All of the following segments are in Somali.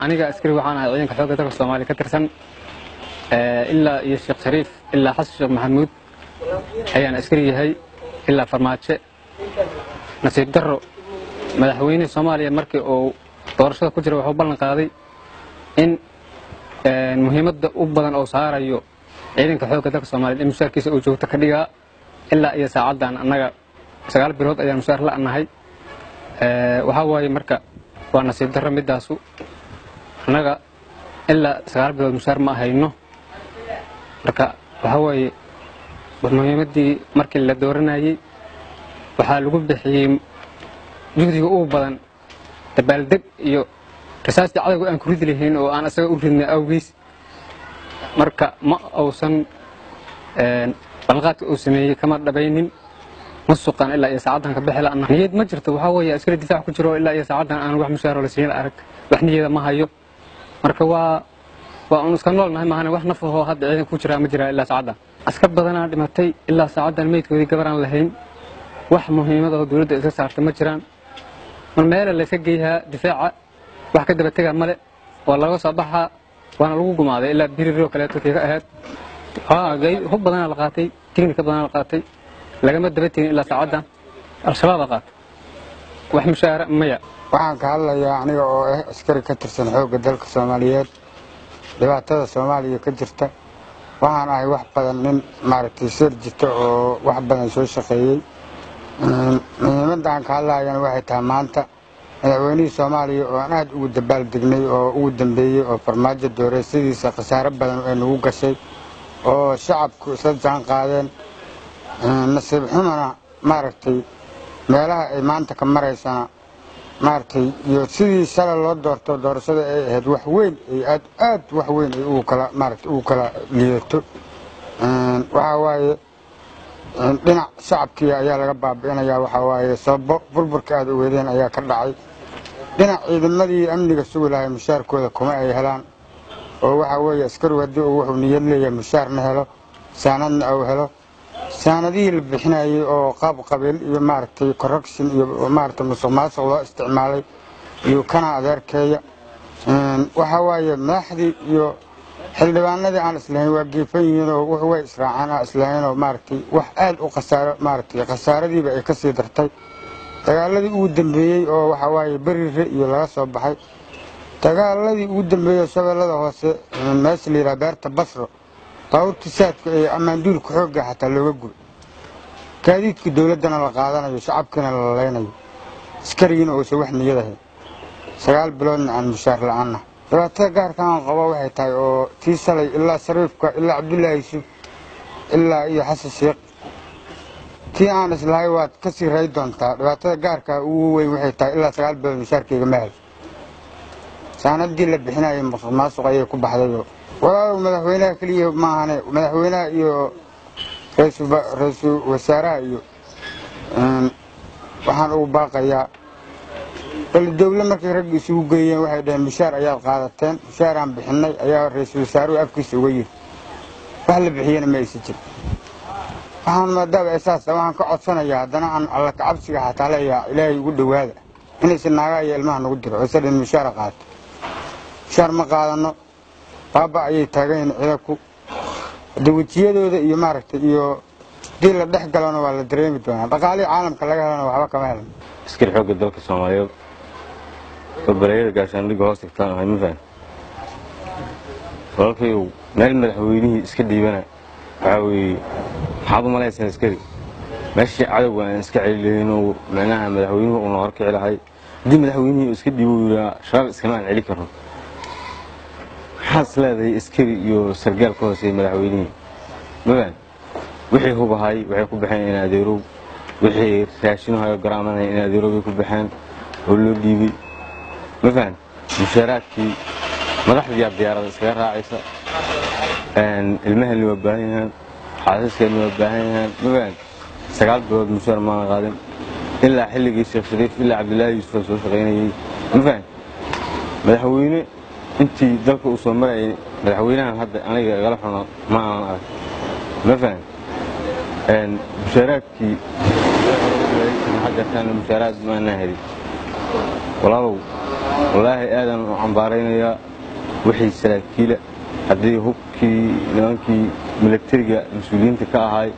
aniga askari waxaan ahay ciidanka xoogga dalka Soomaaliya ka tirsan ilaa iyo Sheekh Shariif ilaa Xasan Sheekh Maxamuud ayaan askari yahay ilaa farmaajo nasiib darro madaxweynaha Soomaaliya markii uu doorashada ku jiray wuxuu ballan qaaday in muhiimadda u badan oo saarayo ciidanka xoogga dalka Soomaaliya in mushaarkiisa uu joogto ka dhigaa ilaa iyo saacadan annaga 9 bilood ayaan mushaar la'anahay waxa waaye marka waa nasiib darro midaasu annaga ilaa 9 bilood mushaar ma hayno marka waxa waaye muhiimaddii markii la dooranayay waxaa lagu bixiyay juhdiga ugu badan dabaaldeg iyo rasaastii cadawga aan ku ridi lahayn oo aan asaga u ridnay awgiis marka ma uusan balqaadka uu sameeyay kama dhabaynin masuqan ilaa iyo saacadan ka bixi la'ana niyad ma jirto waxa weeye askari difaac ku jiro ilaa iyo saacadan aan wax mushaar la siin arag wax niyada ma hayo marka waa uu iska noolnahay maahan wax nafahoo hadda ciidan ku jira ma jira ilaa saacadan askar badanaa dhimatay ilaa saacadan meydkoodii gabaraan lahayn wax muhiimada oo dawladda iska saartay ma jiraan meel la iska geeyaa difaaca wax ka daba tagaa male waa laga soo baxaa waana lagu gumaaday ilaa biriroo kale ka ahayd hub badanaa la qaatay tiknika badanaa la qaatay lagama daba tegin ilaa saacadan al-shabaab qaatay wax mushaar maya waxaan ka hadlayaa aniga oo ah askari ka tirsan xoogga dalka Soomaaliyeed dhibaatada Soomaaliya ka jirta waxaan ahay wax badan nin maaragtay sirjito oo wax badan soo shaqeeyay muhiimadda aan ka hadlayana waxay tahay maanta madaxweynihii Soomaaliya oo aan aad ugu dabaaldegnay oo ugu dambeeyay oo farmaajo doorashadiisa khasaare badan ay nagu gashay oo shacabku isla jaan qaadeen nasiib xumana maaragtay meelaha ay maanta ka maraysana maaragtay iyo sidii shalay loo doorto doorashada ay ahayd wax weyn ay aad wax weyn ay ugu kala maaragtay ugu kala liidato waxa waaye dhinac shacabkii ayaa laga baabi'inayaa waxa waaye sababo burburka aad u weedeen ayaa ka dhacay dhinac ciidamadii amniga sugi lahay mushaarkooda kuma ay helaan oo waxa weeye askari haddii uu wuxuu niyad leeyahay mushaarna helo saanadna uu helo saanadihii la bixinayay oo qaab qabiil iyo maaragtay corruption iyo maaragtay musuqmaasuq loo isticmaalay iyo kana adeerkeeya waxa waaye madaxdii iyo xildhibaanadii aan islahayn waa geefan yihiin oo wuxuu way israacaan aan islahayn oo maaragtay wax aad u khasaaro maaragtay khasaaradiiba ay ka sii dartay dagaaladii ugu dambeeyay oo waxa waaye bariire iyo laga soo baxay dagaaladii ugu dambeeyay shabeellada hoose meesha la yiraahdo beerta Basro baabuurta saadka ee amaanduulka xoogga xataa looga gubay gaadiidka dawladana la qaadanayo shacabkana la leenayo askariina oo soo wax niyad ah 9 biloodna aan mushaar la'aana dhibaatada gaarka aan qabo waxay tahay oo tii salay ilaa Shariifka ilaa Cabdullaahi Yuusuf ilaa iyo Xasan Sheekh tii aan islahay waad ka sii ray doontaa dhibaatada gaarka ugu weyn waxay tahay ilaa 9 bilood mushaarkeyga ma helo saanadii la bixinayay musuqmaasuq ayay ku baxday waa madaxweynaha kaliya ma ahane madaxweynaha iyo ra'iisul wasaaraha iyo waxaan ugu baaqayaa dawladda markay rag isugu geeyeen waxay dhaheen mushaar ayaad qaadateen mushaaraan bixinay ayaa ra'iisul wasaaruhu afkiisa uga yiri wax la bixiyana ma aysan jirin waxaan maadaama asaas waxaan ka codsanayaa haddana aan alla ka cabsiga xataa leeyahay ilaahay ugu dhawaada inaysan naaga iyo ilmaha nagu diro oo sadin mushaar qaato mushaar ma qaadano baaba ayay taageen ciidanku dawladiyadooda iyo maaragtay iyo dil la dhex galana waa la dareemi doonaa dhaqaalihi caalamka laga helana waxba kama helan askari xoogga dalka Soomaaliyeed oo bareeyada gaashaandhigga hoos tagtaan ahay ma fahmin walaalkay meel madaxweynihii iska dhiibana waxa weeye maxaad u malaysaan askari meeshii cadawga aan iska celin oo macnaha madaxweynuhu uu noqon kici lahay haddii madaxweynihii iska dhiibo yiraahdo shabaab iskama aan celi karno maxaad leedahay askari iyo sargaal ka hooseeya madaxweynihii ma fahmin wixii hubahay waxay ku baxeen in adeerow wixii raashinayo garaamanay in adeerow ku baxeen oo loo dhiibay ma fahmin mushaaraadkii madaxdii diyaarada iska raacaysa ilmahan loo baahan yahay xaasaskeen loo baahan yahay ma fahmin 9 bilood mushaar ma qaadin ilaa xilligii Sheekh Shariif ilaa Cabdullaahi Yuusuf soo shaqeynayay ma fahmin madaxweyne intii dalka uu soo maray madaxweynahan hadda aniga igala xuno ma aan arag ma fahmin mushaaraadkii hadda kan mushaaraad ma nahari walaalow wallaahi aadan u cambaaraynaya wixii saraakiila haddii hubkii nimankii milatariga mas-uuliyiinta ka ahay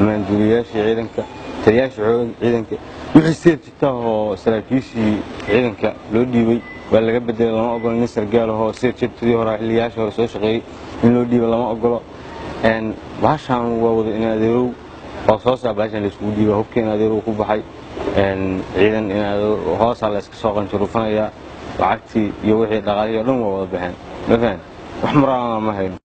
maanduuliyaashii ciidanka taliyaashii xoogga ciidanka wixii seer jirta oo saraakiishii ciidanka loo dhiibay waa laga bedelay lama ogolo nin sargaal ahoo seer jirtadii hore xilliyaashii hore soo shaqeeyey in loo dhiiba lama ogolo bahashaan waa wada in adeerow oo soo saa bahashaan layskugu dhiiba hubka in adeerow ku baxay ciidan in adeerow hoosaa la iska soo qanjuruufanayaa lacagtii iyo wixii dhaqaalihii oo dhan waa wada baxeen ma fahan wax muraana ma hayno